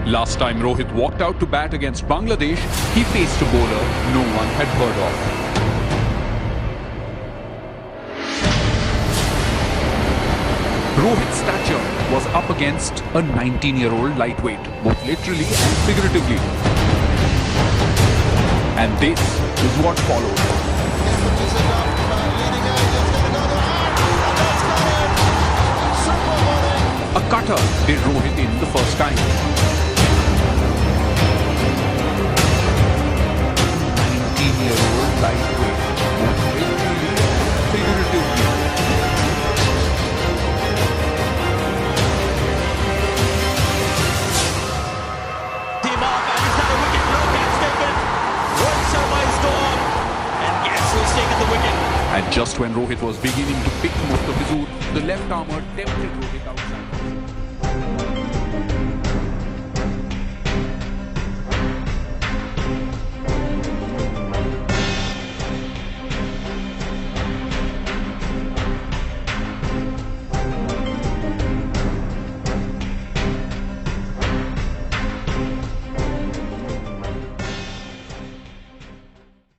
Last time Rohit walked out to bat against Bangladesh, he faced a bowler no one had heard of. Rohit's stature was up against a 19-year-old lightweight, both literally and figuratively. And this is what followed. A cutter did Rohit in the first time. 19-year-old lightweight, both literally and figuratively. And just when Rohit was beginning to pick mustafiz.দ, the left armour tempted Rohit outside.